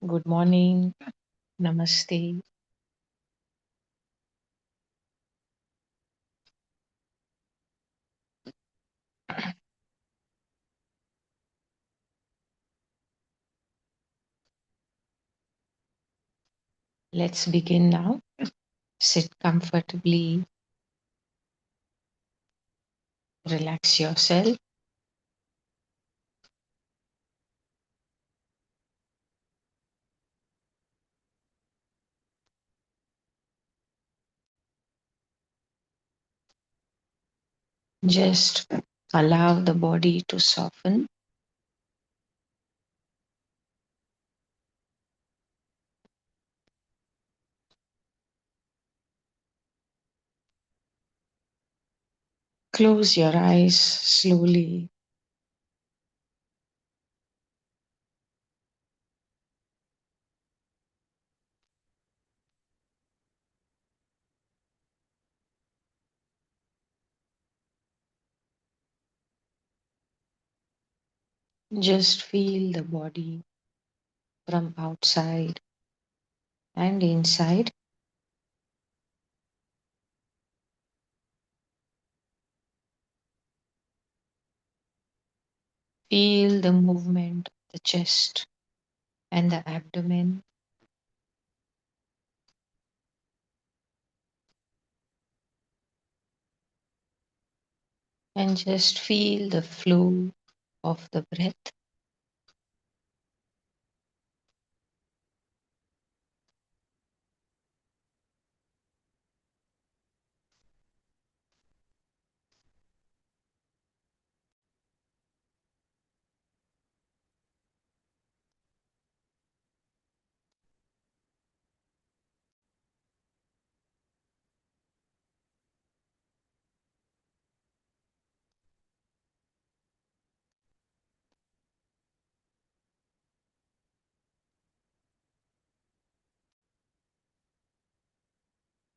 Good morning. Namaste. Let's begin now. Sit comfortably, relax yourself. Just allow the body to soften. Close your eyes slowly. Just feel the body from outside and inside. Feel the movement of the chest and the abdomen, and just feel the flow of the breath.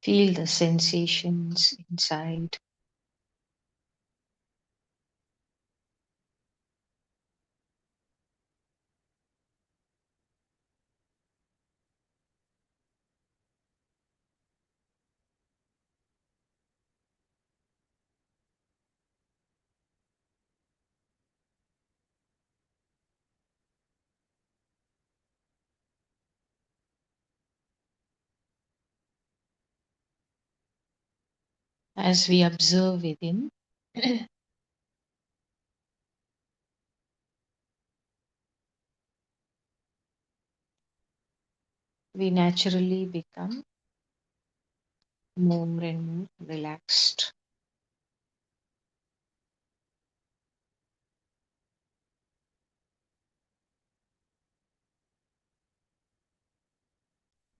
Feel the sensations inside. As we observe within, we naturally become more and more relaxed.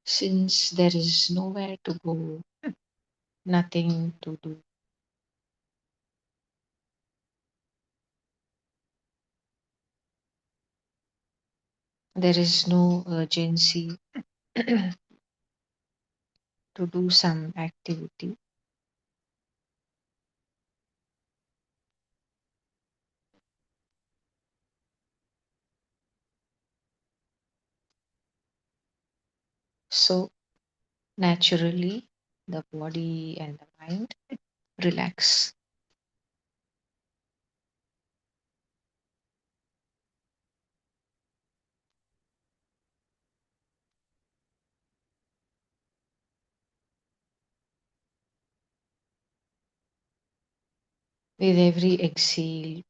Since there is nowhere to go, nothing to do, there is no urgency to do some activity. So, naturally, the body and the mind relax. With every exhale,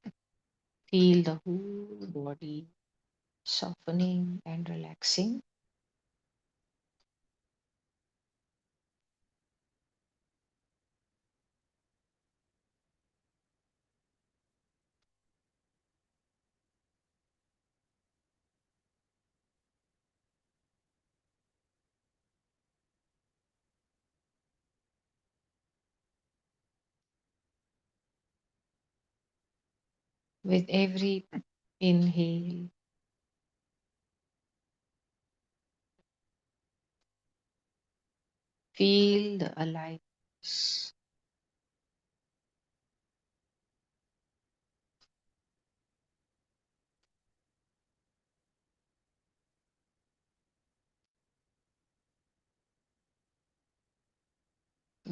feel the whole body softening and relaxing. With every inhale, feel the aliveness.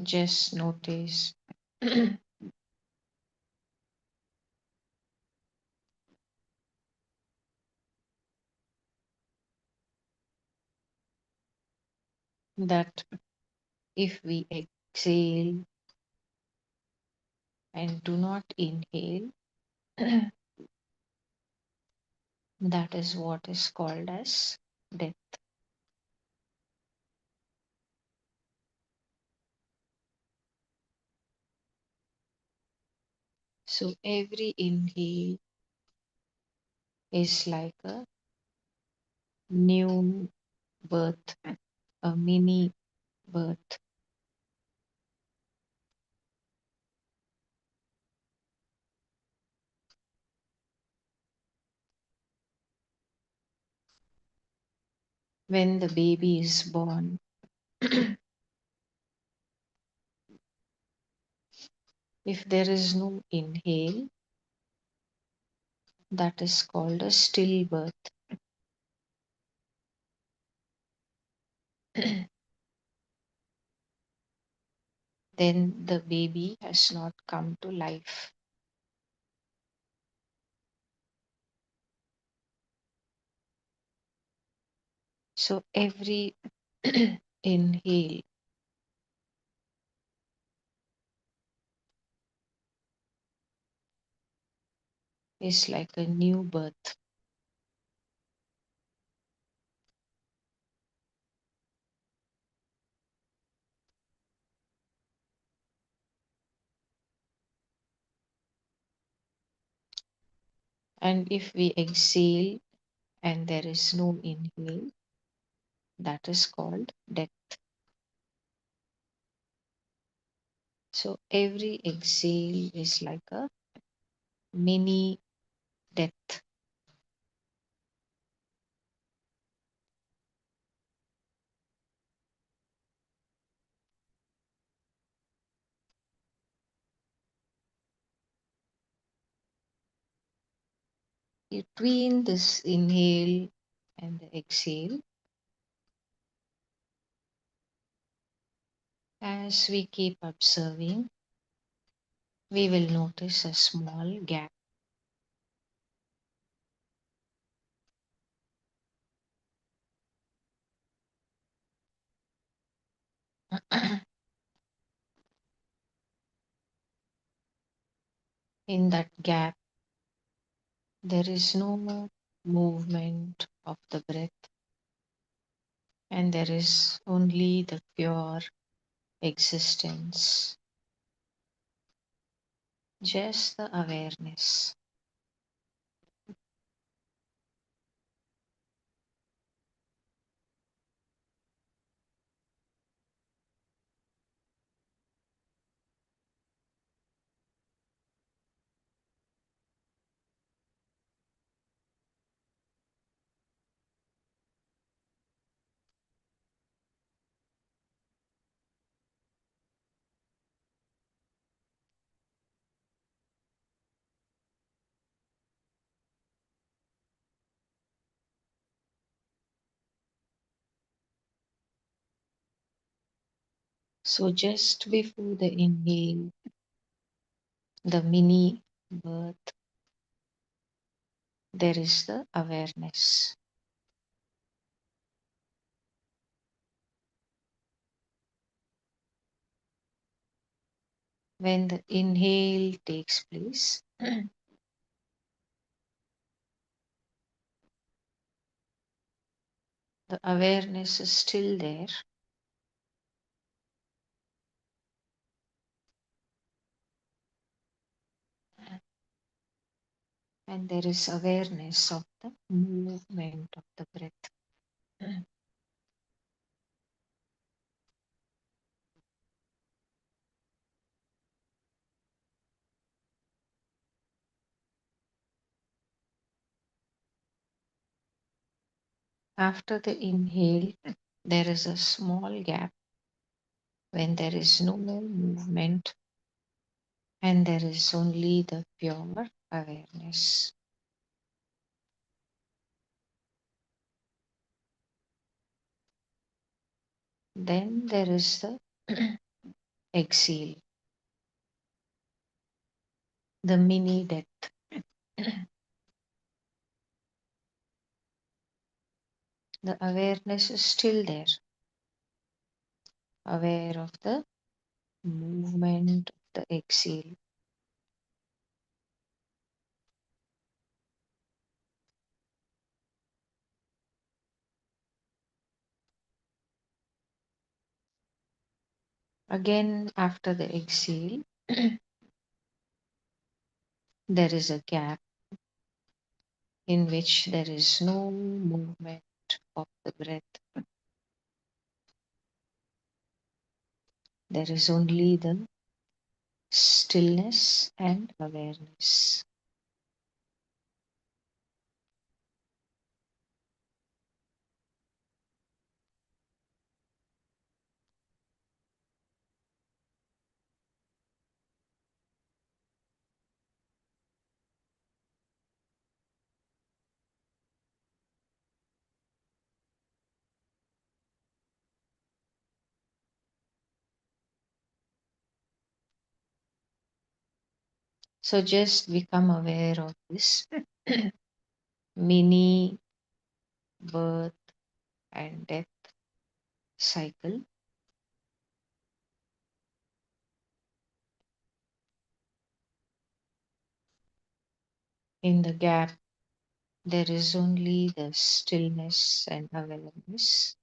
Just notice that if we exhale and do not inhale, that is what is called as death. So every inhale is like a new birth, a mini birth. When the baby is born, if there is no inhale, that is called a stillbirth. Then the baby has not come to life. So every inhale is like a new birth. And if we exhale and there is no inhale, that is called death. So every exhale is like a mini death. Between this inhale and the exhale, as we keep observing, we will notice a small gap. In that gap, there is no movement of the breath, and there is only the pure existence, just the awareness. So, just before the inhale, the mini birth, there is the awareness. When the inhale takes place, the awareness is still there, and there is awareness of the movement of the breath. After the inhale, there is a small gap when there is no movement and there is only the pure awareness. Then there is the exhale, the mini death. The awareness is still there, aware of the movement of the exhale. Again, after the exhale, there is a gap in which there is no movement of the breath. There is only the stillness and awareness. So just become aware of this mini birth and death cycle. In the gap, there is only the stillness and awareness.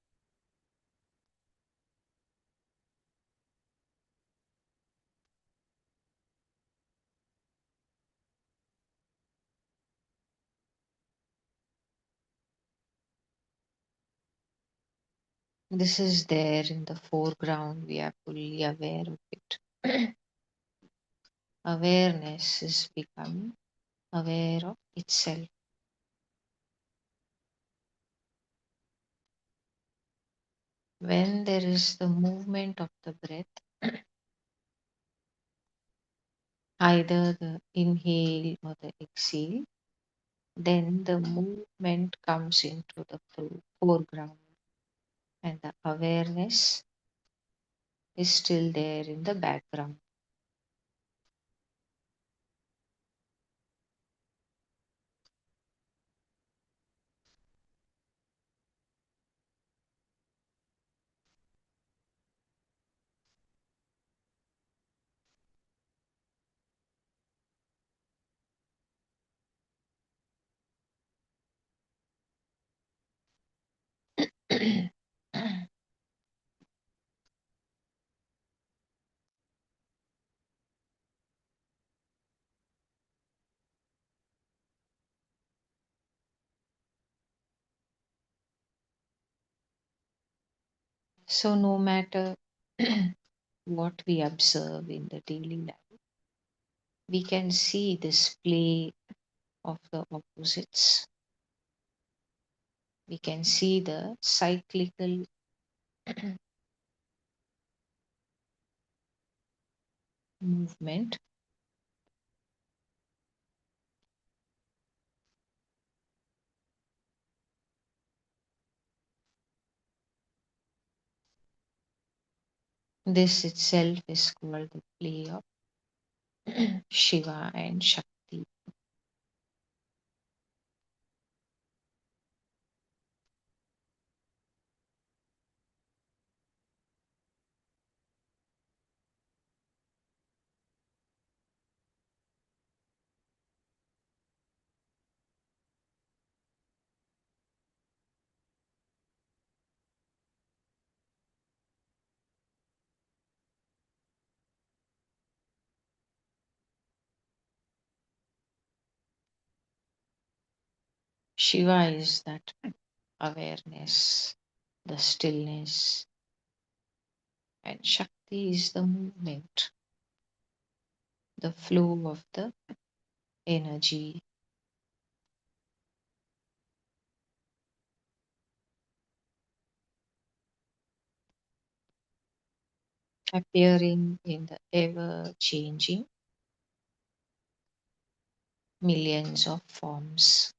This is there in the foreground. We are fully aware of it. Awareness is becoming aware of itself. When there is the movement of the breath, either the inhale or the exhale, then the movement comes into the foreground and the awareness is still there in the background. So, no matter what we observe in the daily life, we can see this play of the opposites. We can see the cyclical movement. This itself is called the play of Shiva and Shakti. Shiva is that awareness, the stillness, and Shakti is the movement, the flow of the energy appearing in the ever changing millions of forms.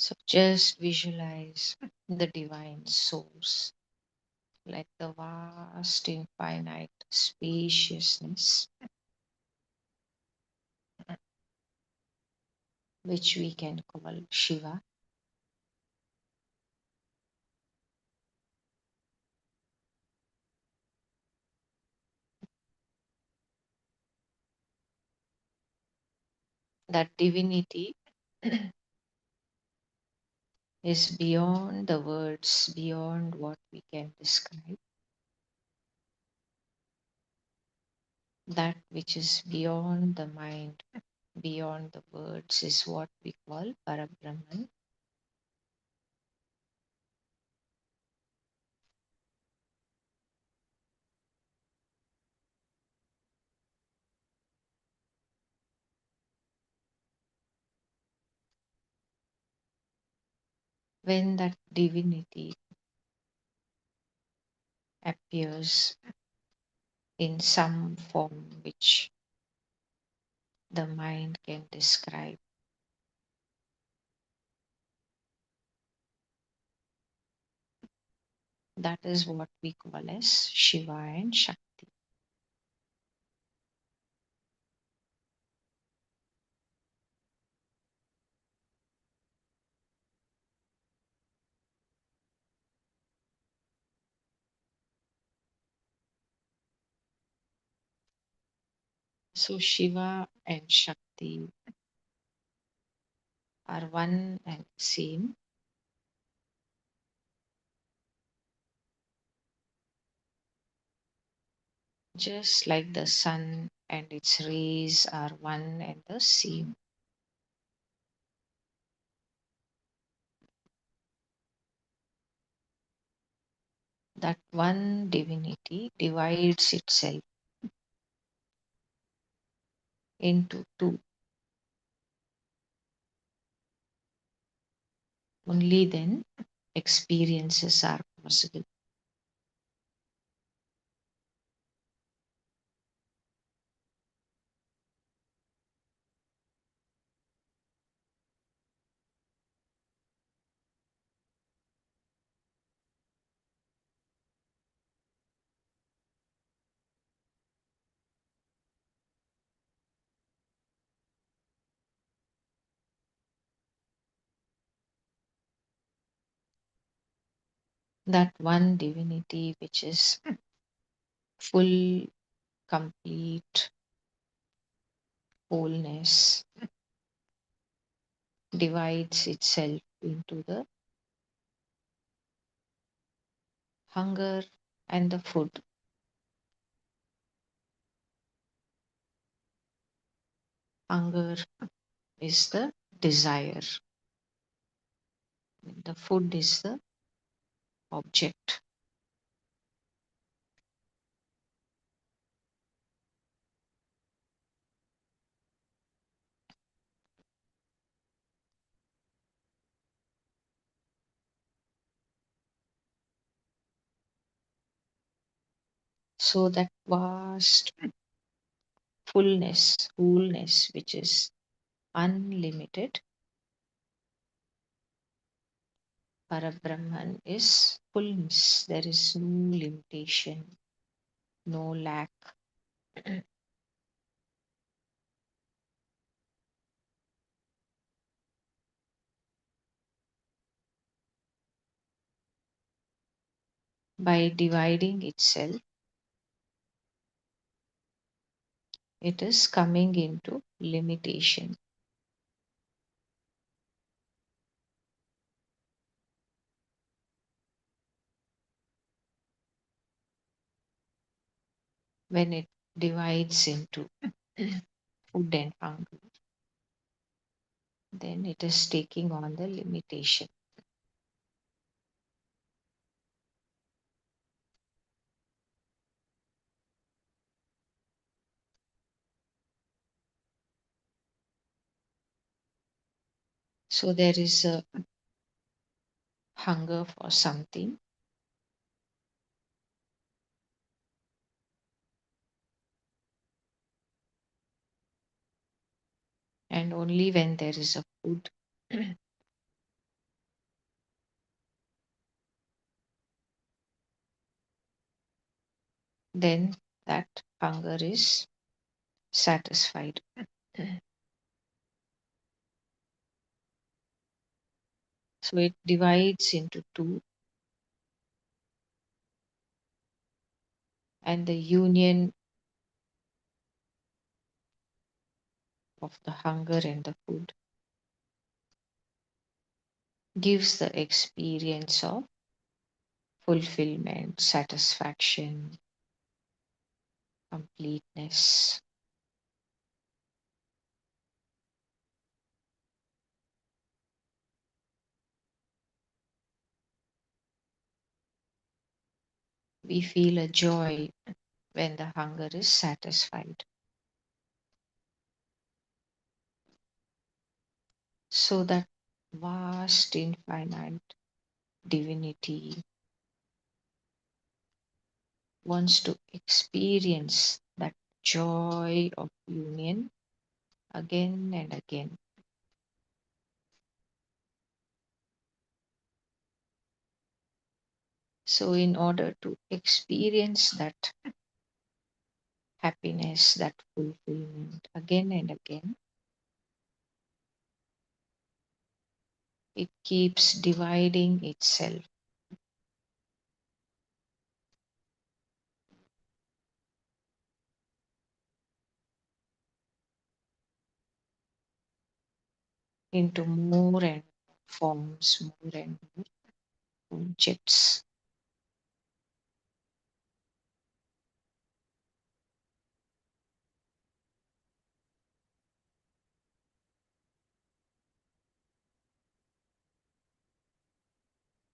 So just visualize the divine source, like the vast, infinite spaciousness, which we can call Shiva. That divinity is beyond the words, beyond what we can describe. That which is beyond the mind, beyond the words, is what we call Parabrahman. When that divinity appears in some form which the mind can describe, that is what we call as Shiva and Shakti. So Shiva and Shakti are one and same, just like the sun and its rays are one and the same. That one divinity divides itself into two. Only then experiences are possible. That one divinity which is full, complete wholeness divides itself into the hunger and the food. Hunger is the desire, the food is the object. So that vast fullness, wholeness, which is unlimited, Parabrahman is fullness. There is no limitation, no lack. By dividing itself, it is coming into limitation. When it divides into food and hunger, then it is taking on the limitation. So there is a hunger for something, and only when there is a food, then that hunger is satisfied. So it divides into two, and the union of the hunger and the food gives the experience of fulfillment, satisfaction, completeness. We feel a joy when the hunger is satisfied. So that vast, infinite divinity wants to experience that joy of union again and again. So, in order to experience that happiness, that fulfillment again and again, it keeps dividing itself into more and more forms, more and more objects.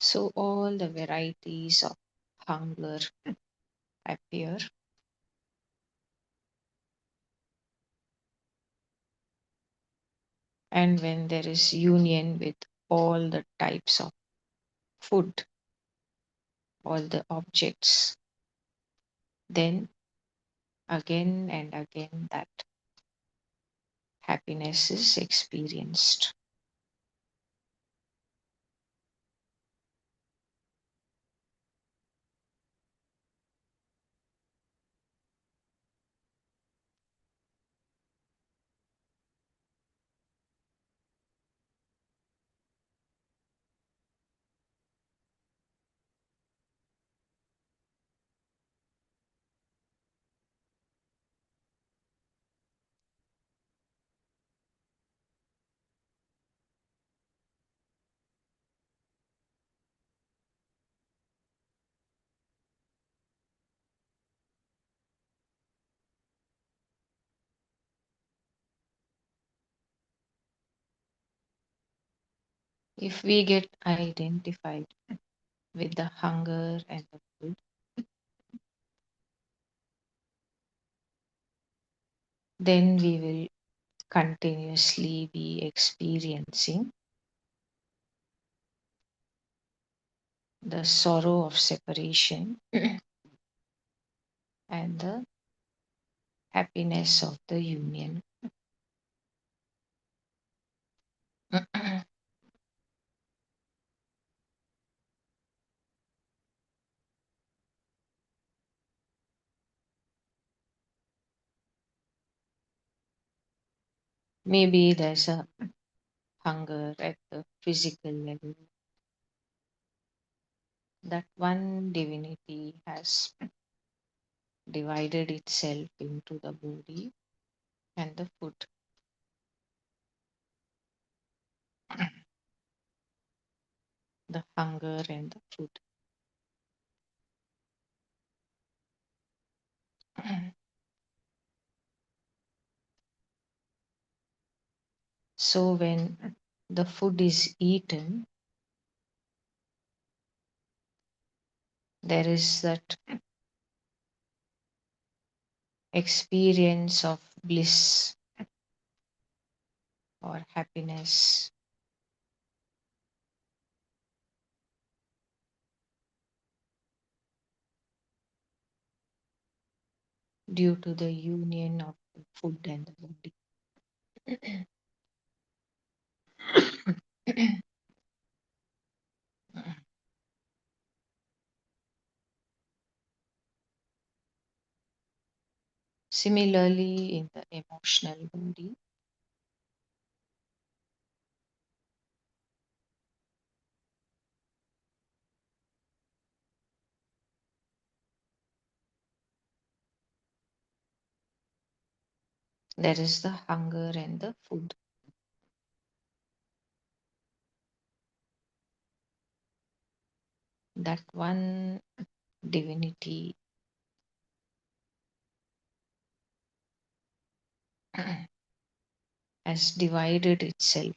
So, all the varieties of hunger appear, and when there is union with all the types of food, all the objects, then again and again that happiness is experienced. If we get identified with the hunger and the food, then we will continuously be experiencing the sorrow of separation and the happiness of the union. Maybe there's a hunger at the physical level that one divinity has divided itself into the body and the food. The hunger and the food. So when the food is eaten, there is that experience of bliss or happiness due to the union of the food and the body. Similarly, in the emotional body, there is the hunger and the food. That one divinity has divided itself.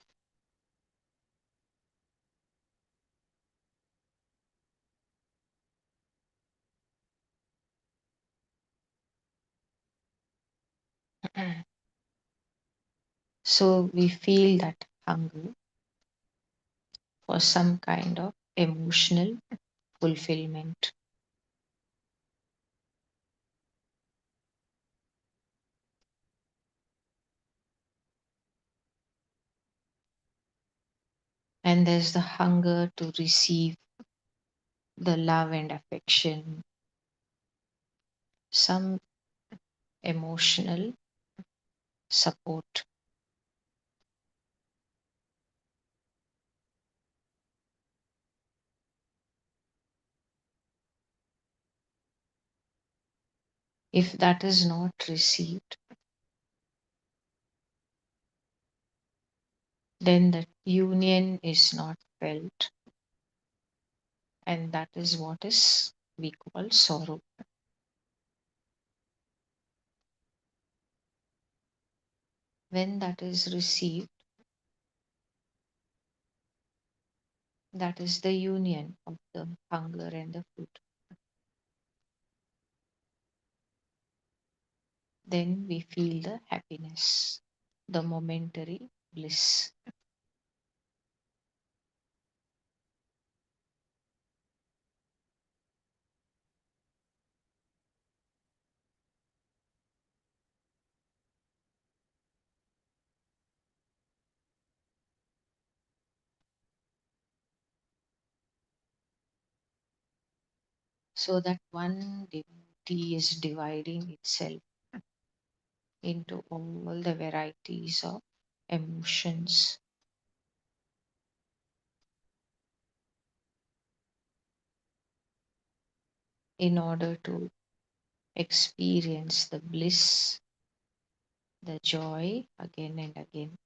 So we feel that hunger for some kind of emotional fulfillment. And there's the hunger to receive the love and affection, some emotional support. If that is not received, then that union is not felt, and that is what is we call sorrow. When that is received, that is the union of the hunger and the food. Then we feel the happiness, the momentary bliss. So that one divinity is dividing itself into all the varieties of emotions in order to experience the bliss, the joy again and again.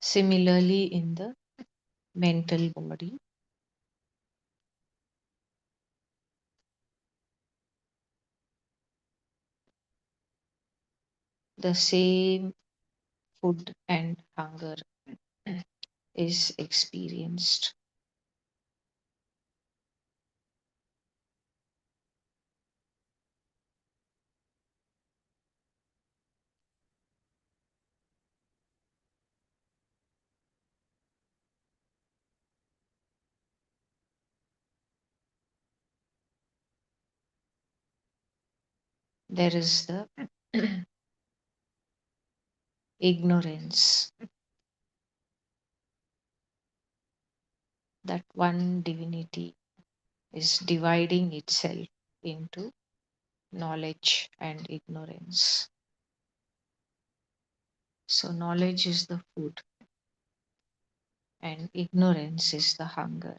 Similarly, in the mental body, the same food and hunger is experienced. There is the ignorance, that one divinity is dividing itself into knowledge and ignorance. So, knowledge is the food, and ignorance is the hunger.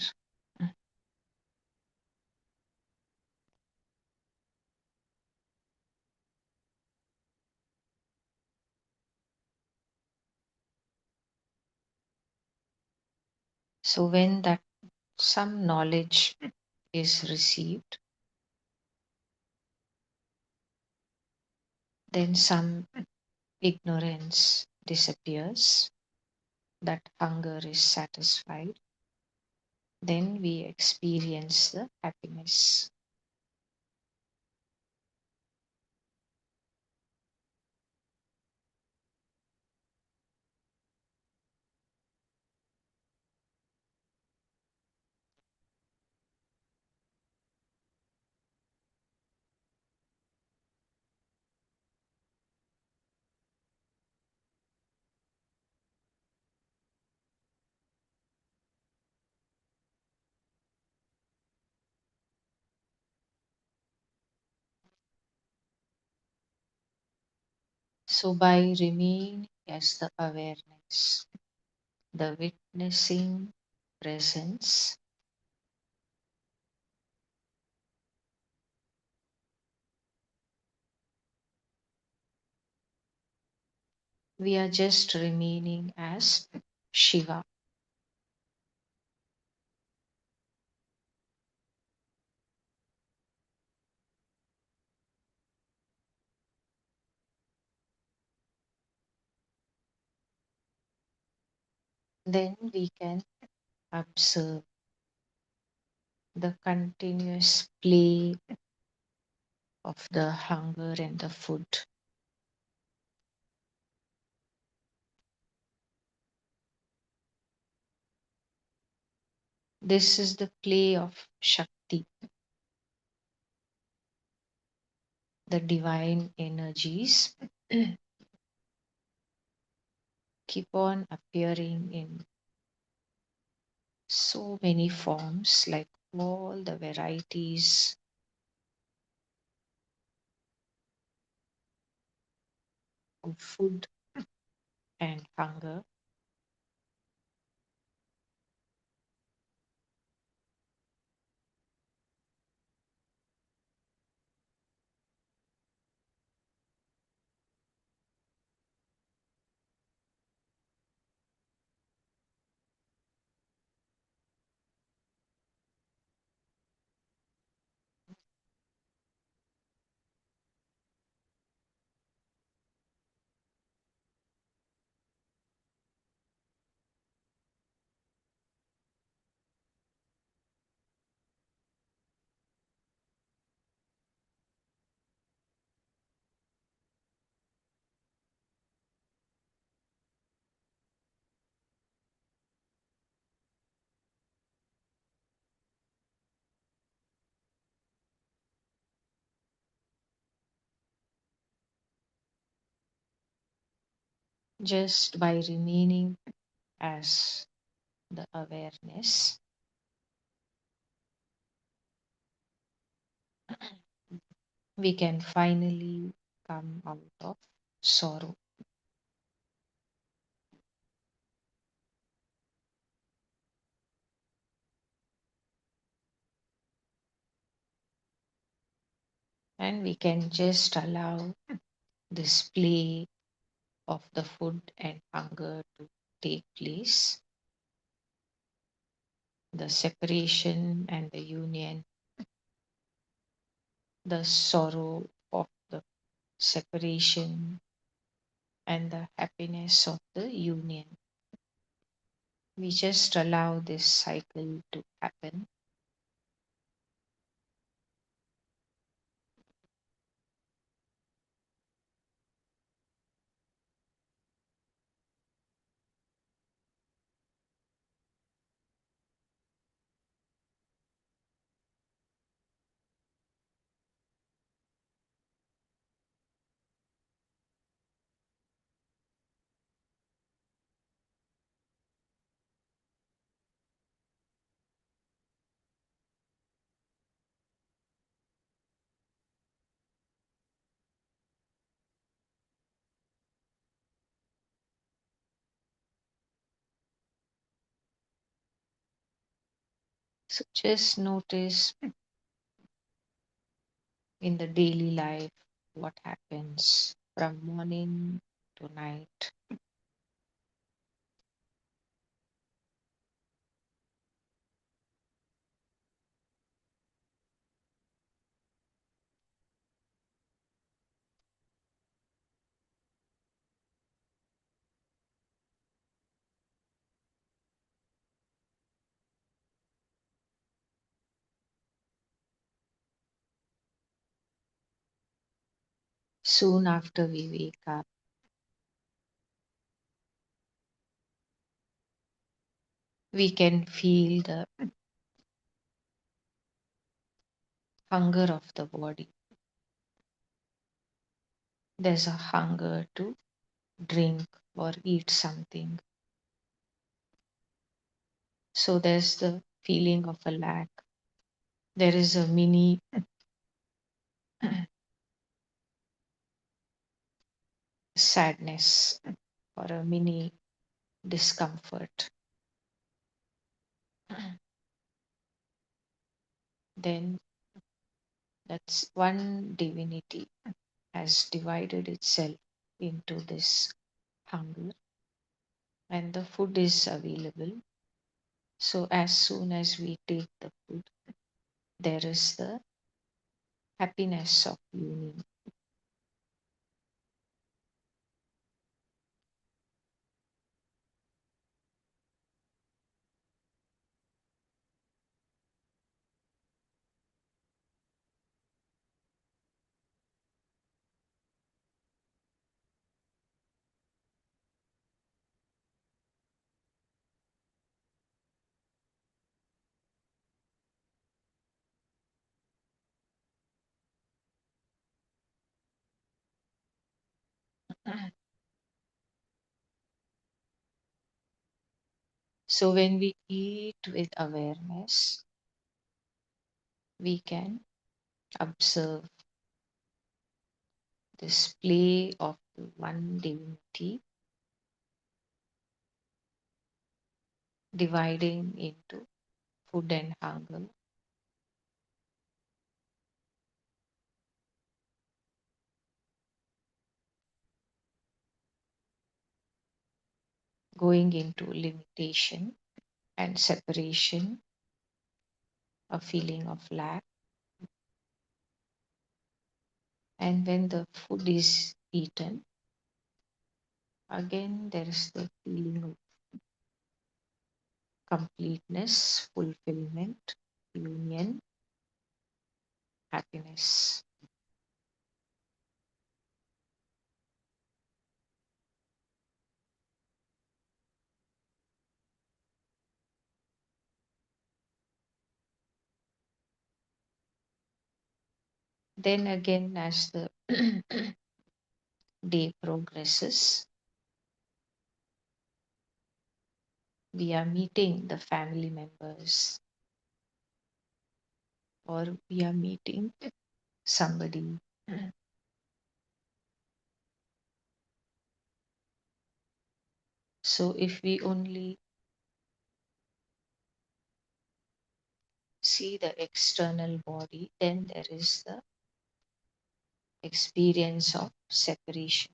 So, when that some knowledge is received, then some ignorance disappears, that hunger is satisfied, then we experience the happiness. So, by remaining as the awareness, the witnessing presence, we are just remaining as Shiva. Then we can observe the continuous play of the hunger and the food. This is the play of Shakti, the divine energies keep on appearing in so many forms, like all the varieties of food and hunger. Just by remaining as the awareness, we can finally come out of sorrow. And we can just allow this play of the food and hunger to take place, the separation and the union, the sorrow of the separation and the happiness of the union. We just allow this cycle to happen. So just notice in the daily life what happens from morning to night. Soon after we wake up, we can feel the hunger of the body. There's a hunger to drink or eat something. So there's the feeling of a lack. There is a mini sadness or a mini discomfort. Then that's one divinity has divided itself into this hunger, and the food is available. So as soon as we take the food, there is the happiness of union. So when we eat with awareness, we can observe this play of the one divinity dividing into food and hunger, going into limitation and separation, a feeling of lack. And when the food is eaten, again there is the feeling of completeness, fulfillment, union, happiness. Then again, as the day progresses, we are meeting the family members or we are meeting somebody. So if we only see the external body, then there is the experience of separation.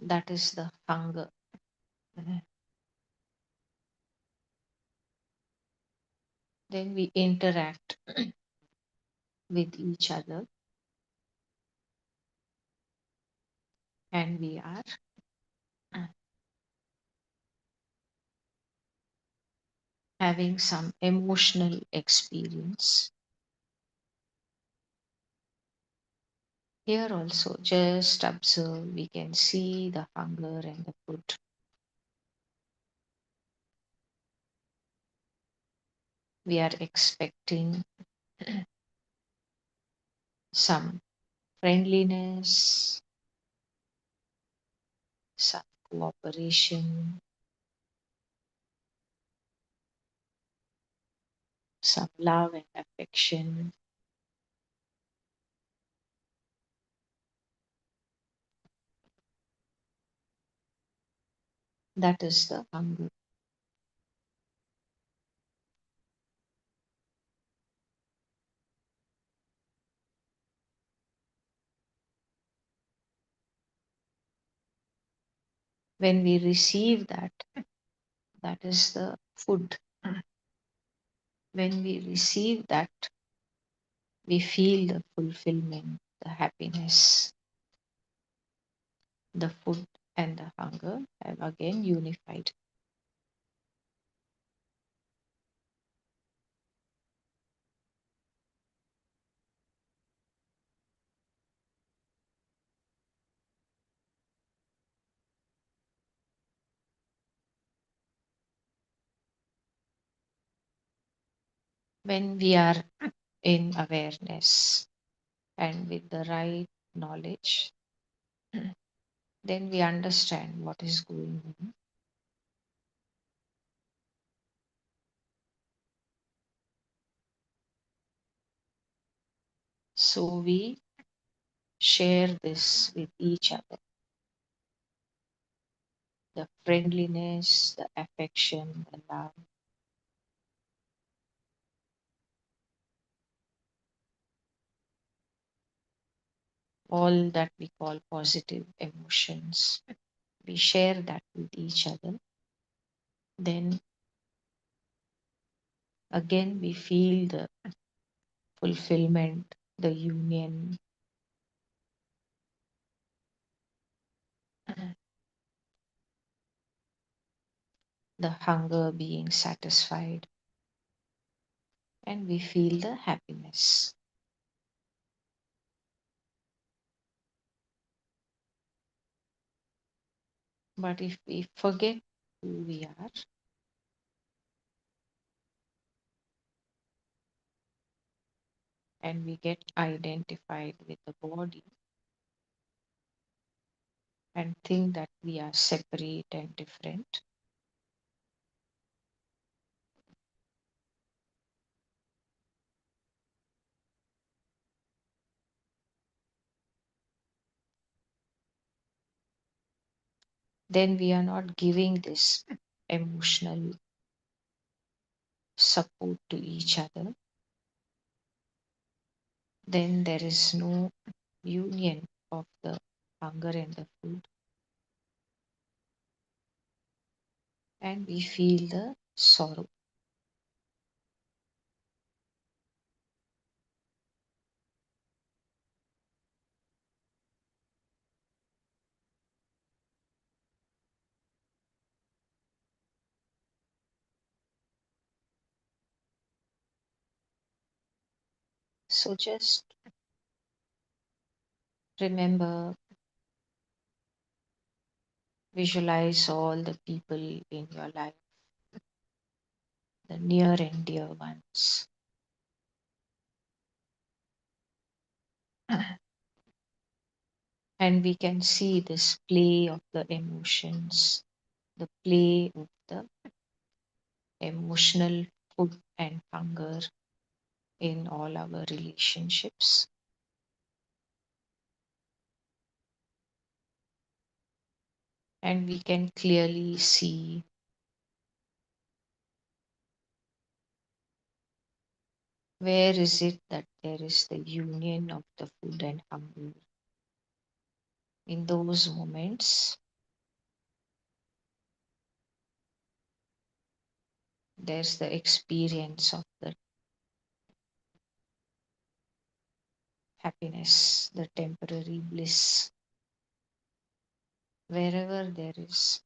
That is the hunger. Then we interact with each other and we are having some emotional experience. Here also, just observe, we can see the hunger and the food. We are expecting some friendliness, some cooperation, some love and affection. That is the hunger. When we receive that, that is the food. When we receive that, we feel the fulfillment, the happiness. The food and the hunger have again unified. When we are in awareness and with the right knowledge, then we understand what is going on. So we share this with each other, the friendliness, the affection, the love, all that we call positive emotions. We share that with each other. Then again, we feel the fulfillment, the union, the hunger being satisfied, and we feel the happiness. But if we forget who we are and we get identified with the body and think that we are separate and different, then we are not giving this emotional support to each other. Then there is no union of the hunger and the food, and we feel the sorrow. So just remember, visualize all the people in your life, the near and dear ones. And we can see this play of the emotions, the play of the emotional food and hunger in all our relationships. And we can clearly see where is it that there is the union of the food and hunger. In those moments, there's the experience of the happiness, the temporary bliss. Wherever there is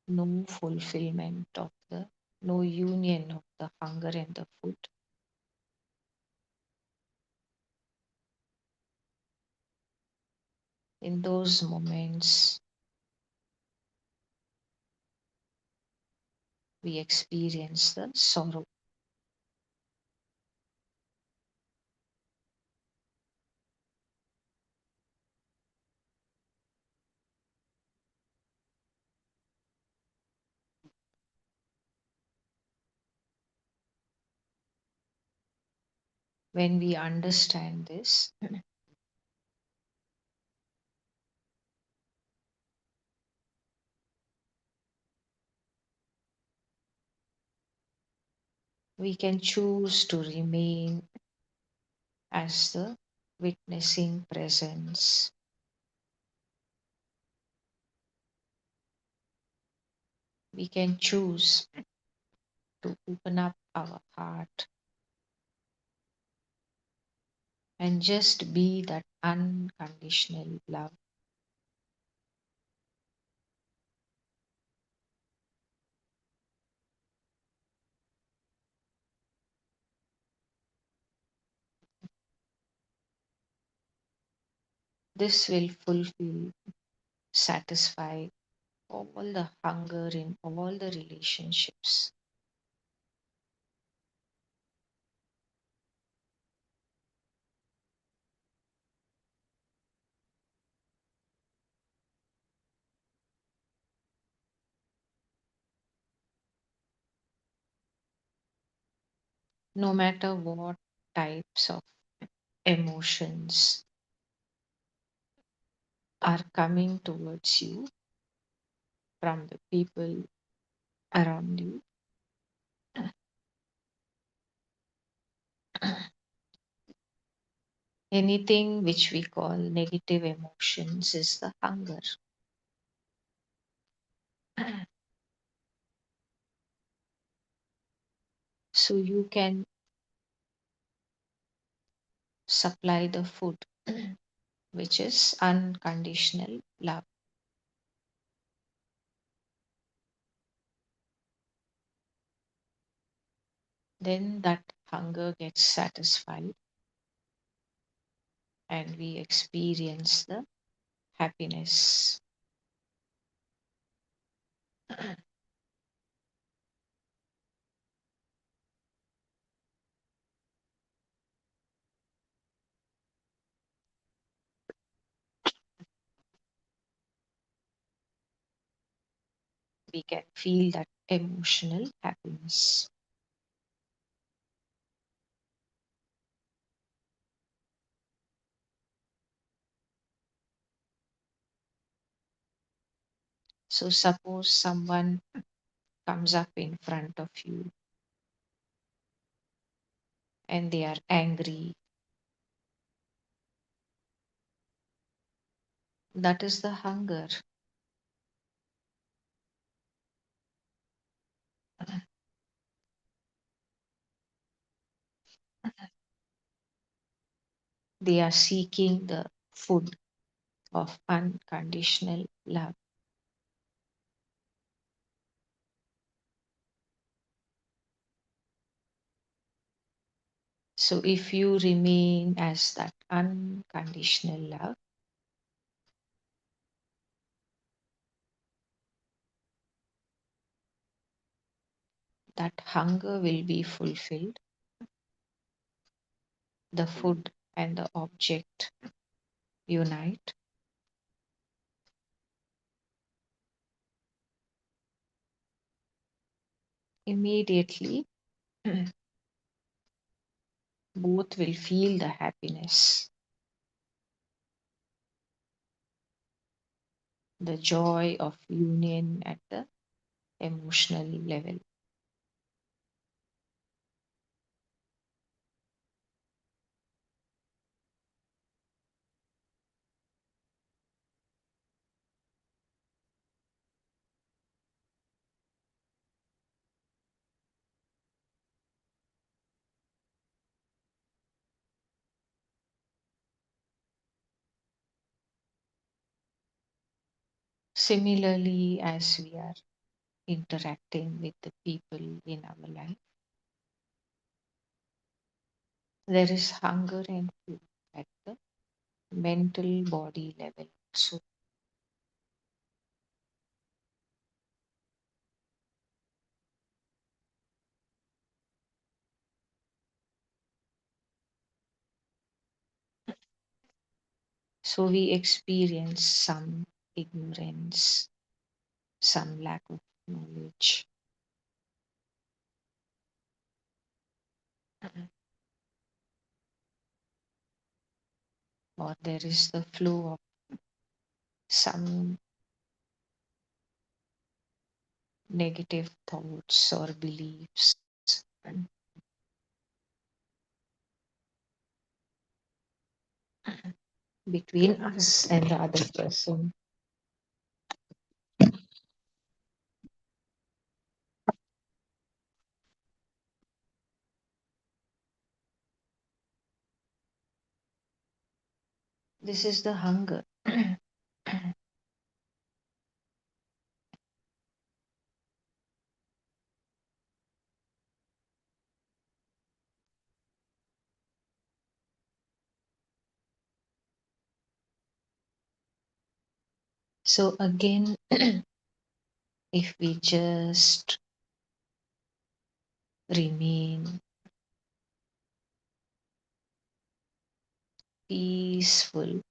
no fulfillment of the, no union of the hunger and the food, in those moments, we experience the sorrow. When we understand this, we can choose to remain as the witnessing presence. We can choose to open up our heart and just be that unconditional love. This will fulfill, satisfy all the hunger in all the relationships. no matter what types of emotions are coming towards you from the people around you. Anything which we call negative emotions is the hunger. So you can supply the food, which is unconditional love. Then that hunger gets satisfied and we experience the happiness. We can feel that emotional happiness. So, suppose someone comes up in front of you and they are angry. That is the hunger. They are seeking the food of unconditional love. So, if you remain as that unconditional love, that hunger will be fulfilled. The food and the object unite. Immediately, both will feel the happiness, the joy of union at the emotional level. Similarly, as we are interacting with the people in our life, there is hunger and food at the mental body level. So we experience some ignorance, some lack of knowledge, or there is the flow of some negative thoughts or beliefs between us and the other person. This is the hunger. So, again, if we just remain peaceful,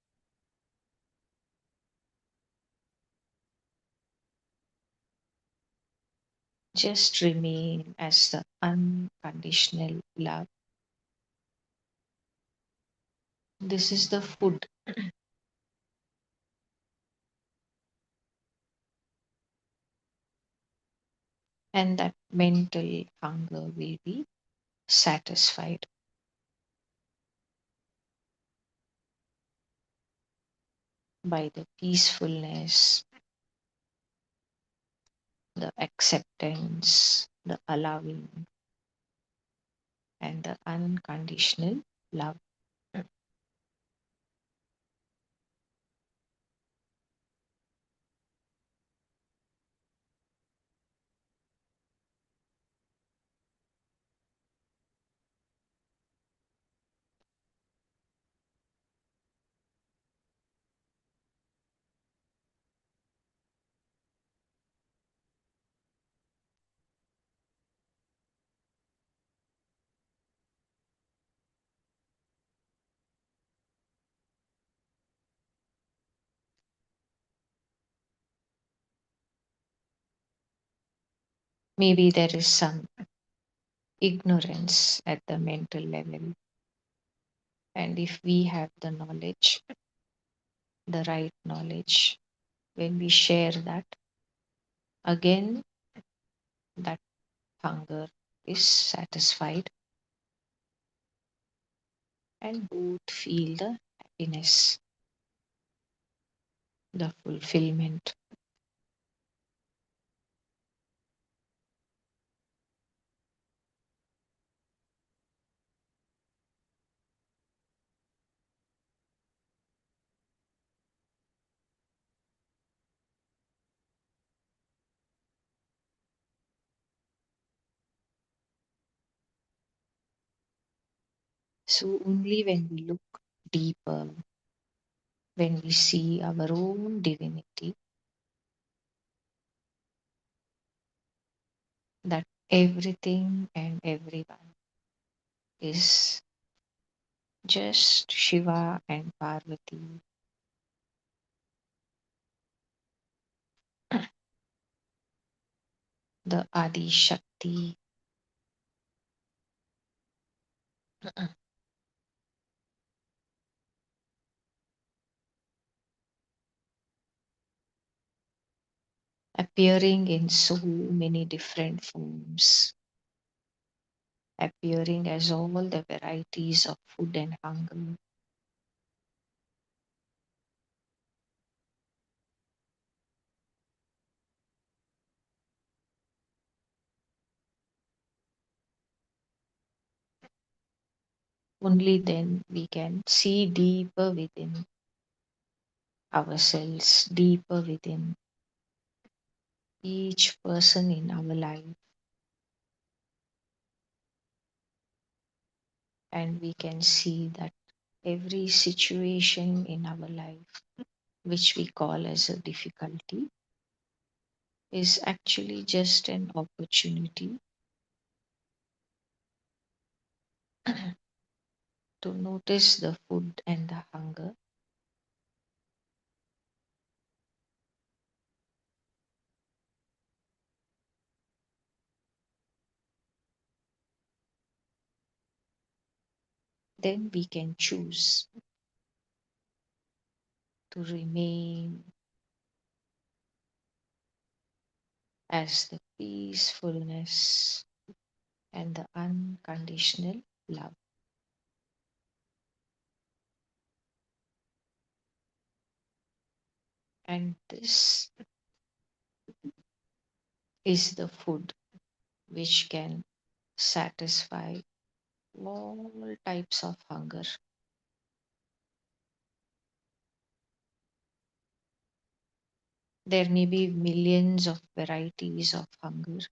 just remain as the unconditional love. This is the food, and that mental hunger will be satisfied by the peacefulness, the acceptance, the allowing, and the unconditional love. Maybe there is some ignorance at the mental level, and if we have the knowledge, the right knowledge, when we share that, again, that hunger is satisfied and both feel the happiness, the fulfillment. So, only when we look deeper, when we see our own divinity, that everything and everyone is just Shiva and Parvati, the Adi Shakti, appearing in so many different forms, appearing as all the varieties of food and hunger. Only then we can see deeper within ourselves, deeper within each person in our life, and we can see that every situation in our life, which we call as a difficulty, is actually just an opportunity to notice the food and the hunger. Then we can choose to remain as the peacefulness and the unconditional love. And this is the food which can satisfy all types of hunger. There may be millions of varieties of hunger,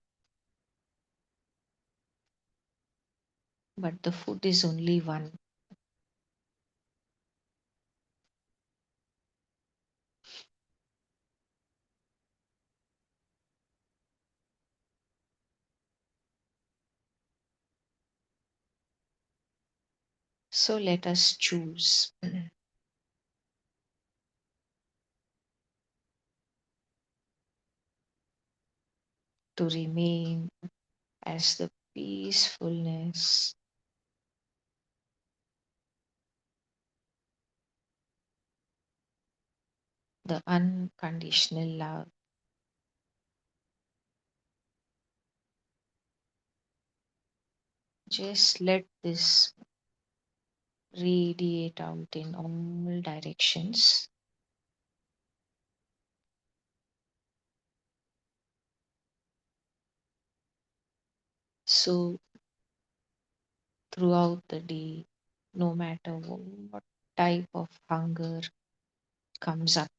but the food is only one. So let us choose. to remain as the peacefulness, the unconditional love. Just let this radiate out in all directions. So, throughout the day, no matter what type of hunger comes up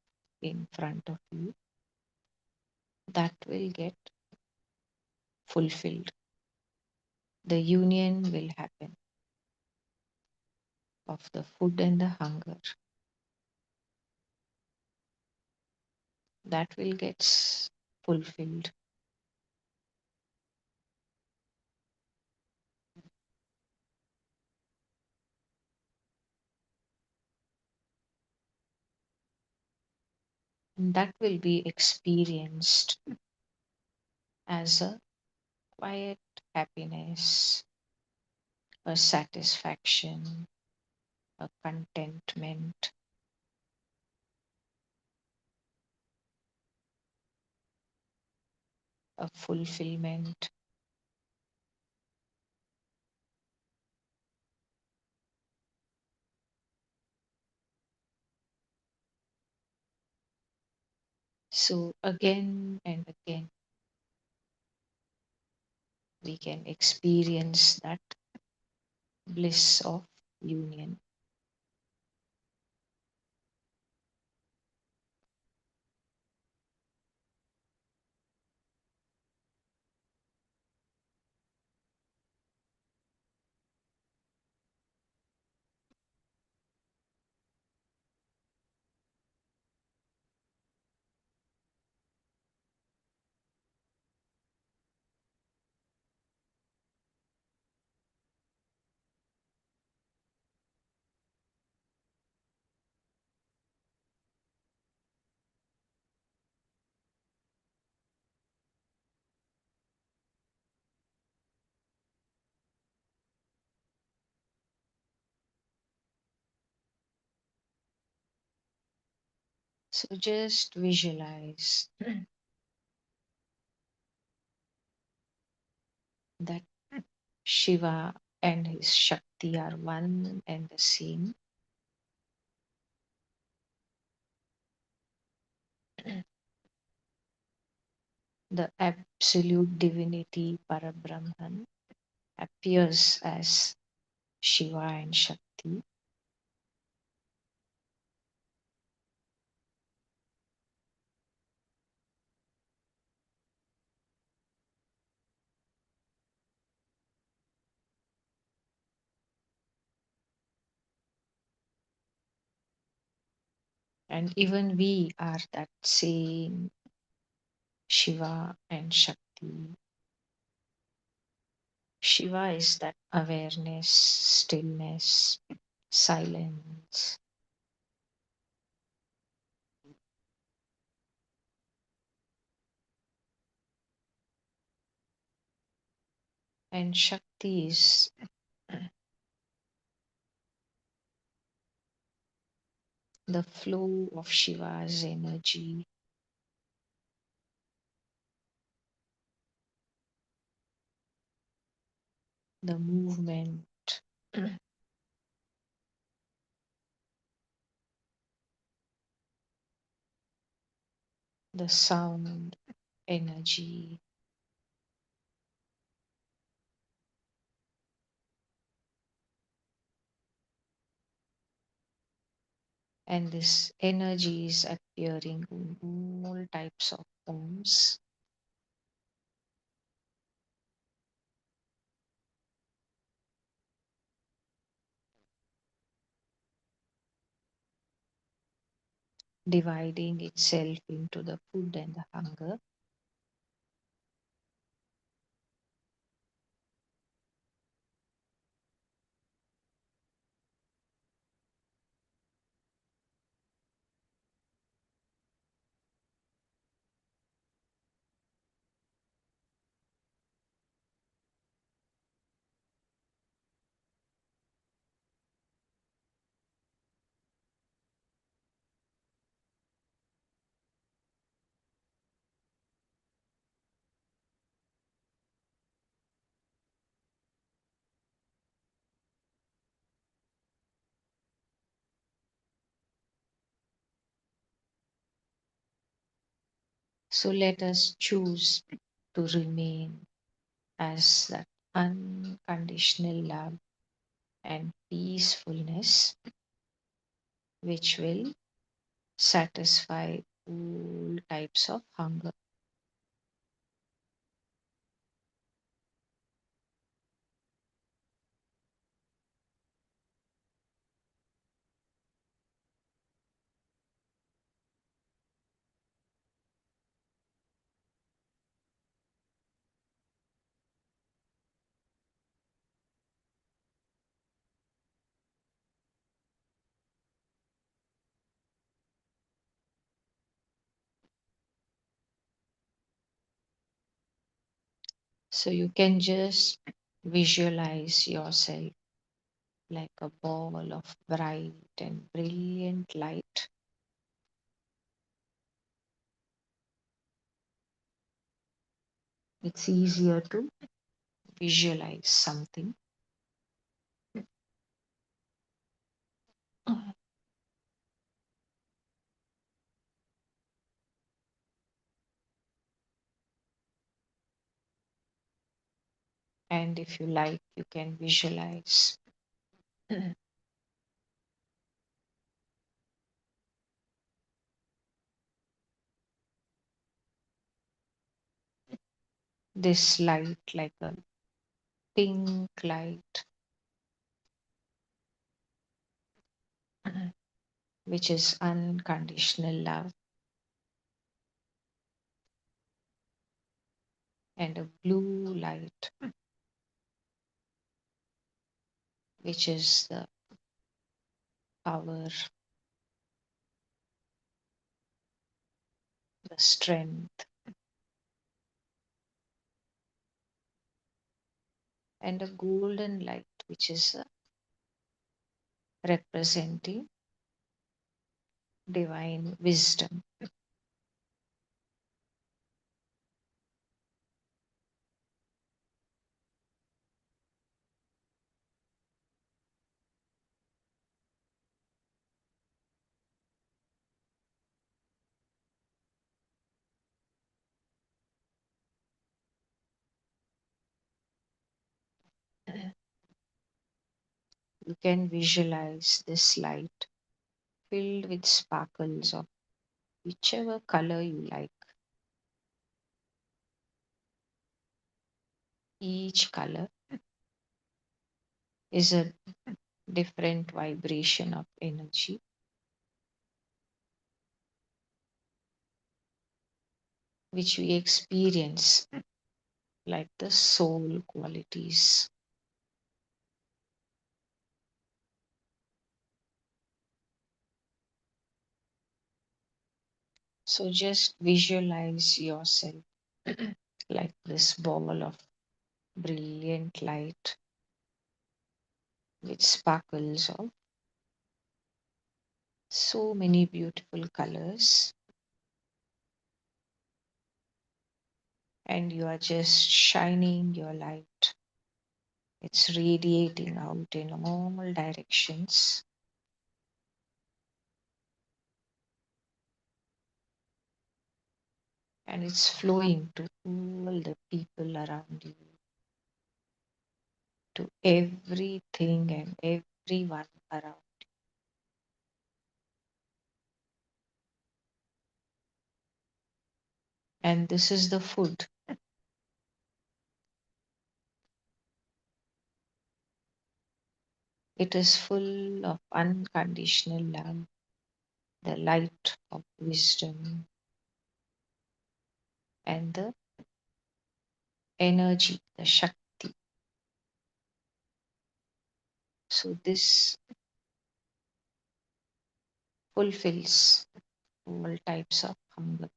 in front of you, that will get fulfilled. The union will happen of the food and the hunger. That will get fulfilled. And that will be experienced as a quiet happiness, a satisfaction, a contentment, a fulfillment. So, again and again, we can experience that bliss of union. So, just visualize that Shiva and his Shakti are one and the same. The absolute divinity Parabrahman appears as Shiva and Shakti, and even we are that same Shiva and Shakti. Shiva is that awareness, stillness, silence, and Shakti is the flow of Shiva's energy, the movement, the sound, energy, and this energy is appearing in all types of forms. Dividing itself into the food and the hunger. So let us choose to remain as that unconditional love and peacefulness which will satisfy all types of hunger. So you can just visualize yourself like a ball of bright and brilliant light. It's easier to visualize something. And if you like, you can visualize this light like a pink light, which is unconditional love, and a blue light, which is the power, the strength, and a golden light, which is representing divine wisdom. You can visualize this light filled with sparkles of whichever color you like. Each color is a different vibration of energy, which we experience like the soul qualities. So just visualize yourself like this ball of brilliant light with sparkles of so many beautiful colors, and you are just shining your light. It's radiating out in all directions, and it's flowing to all the people around you, to everything and everyone around. And this is the food. It is full of unconditional love, the light of wisdom, and the energy, the Shakti. So this fulfills all types of hunger.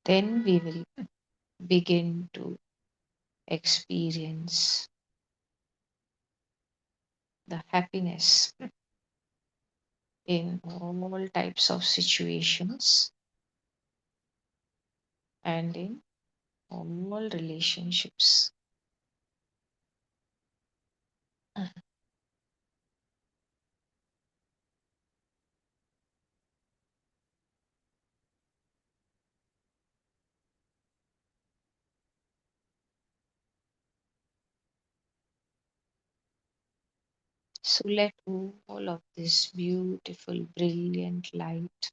Then we will begin to experience the happiness in all types of situations and in all relationships. So let all of this beautiful, brilliant light,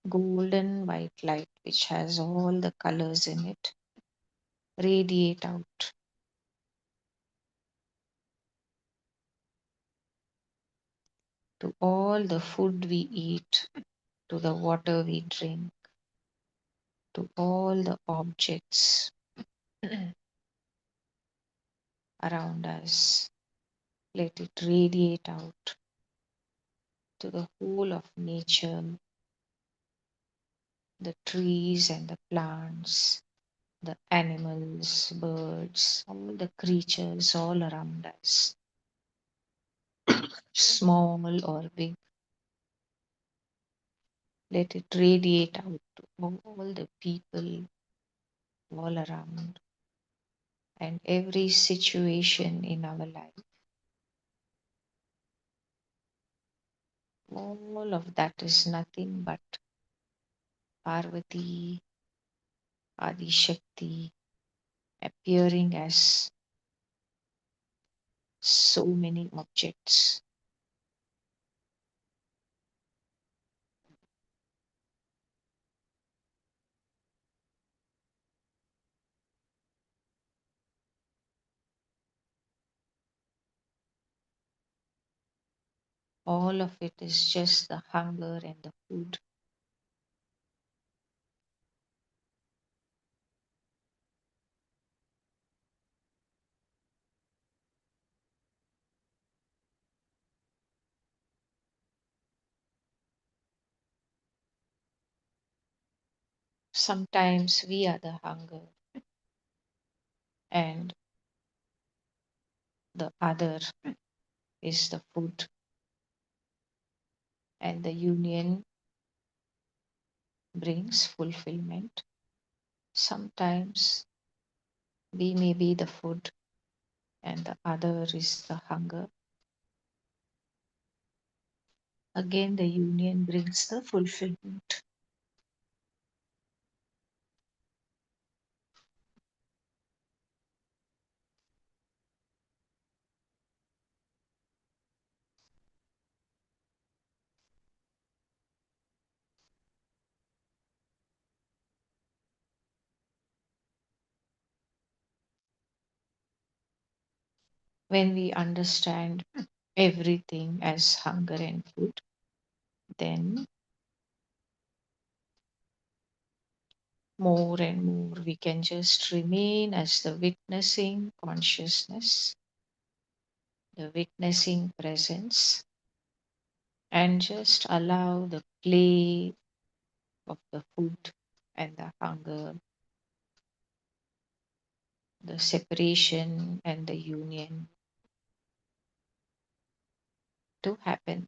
golden white light, which has all the colors in it, radiate out to all the food we eat, to the water we drink, to all the objects around us. Let it radiate out to the whole of nature, the trees and the plants, the animals, birds, all the creatures all around us, small or big. Let it radiate out to all the people all around and every situation in our life. All of that is nothing but Parvati, Adi Shakti appearing as so many objects. All of it is just the hunger and the food. Sometimes we are the hunger and the other is the food, and the union brings fulfillment. Sometimes we may be the food and the other is the hunger. Again, the union brings the fulfillment. When we understand everything as hunger and food, then more and more we can just remain as the witnessing consciousness, the witnessing presence, and just allow the play of the food and the hunger, the separation and the union to happen.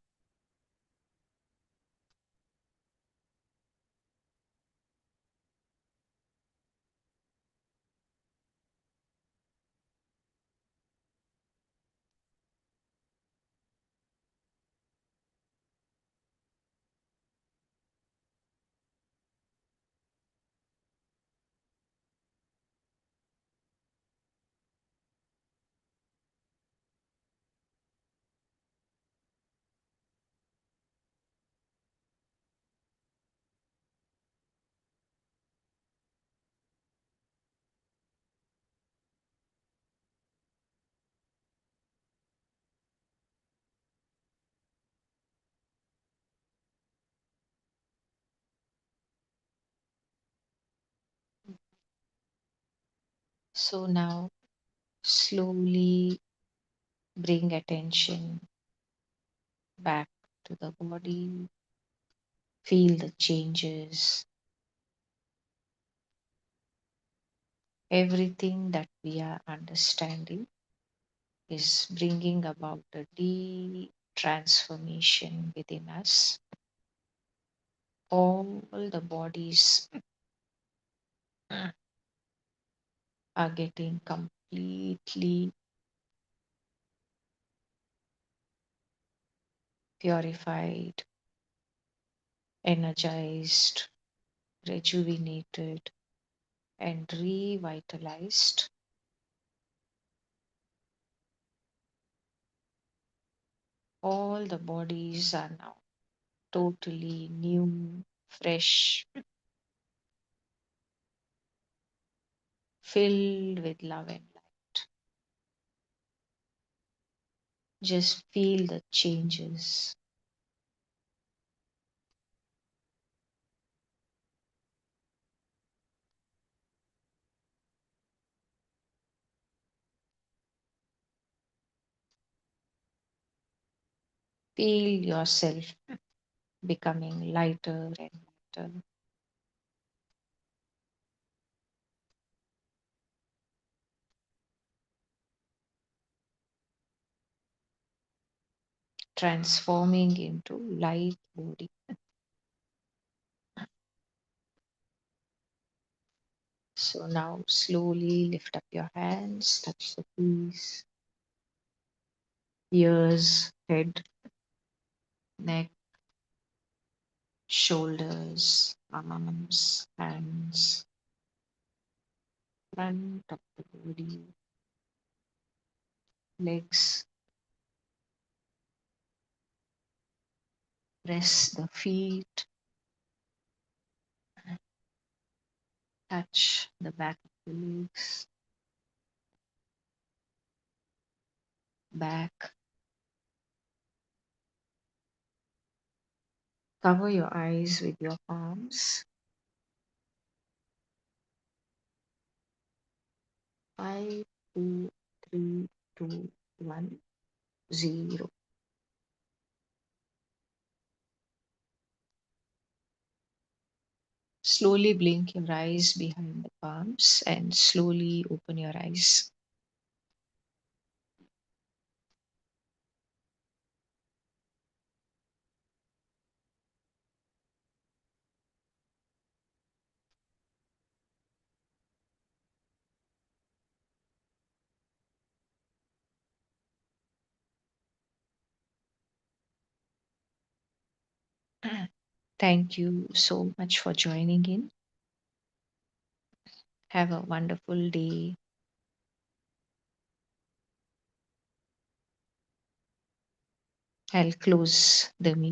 So now slowly bring attention back to the body, feel the changes, everything that we are understanding is bringing about a deep transformation within us. All the bodies are getting completely purified, energized, rejuvenated, and revitalized. All the bodies are now totally new, fresh, filled with love and light. Just feel the changes. Feel yourself becoming lighter and lighter, transforming into light body. So now slowly lift up your hands, touch the peace, ears, head, neck, shoulders, arms, hands, front of the body, legs. Press the feet, touch the back of the legs, back. Cover your eyes with your palms. 5, 4, 3, 2, 1, 0. Slowly blink your eyes behind the palms and slowly open your eyes. Thank you so much for joining in. Have a wonderful day. I'll close the meeting.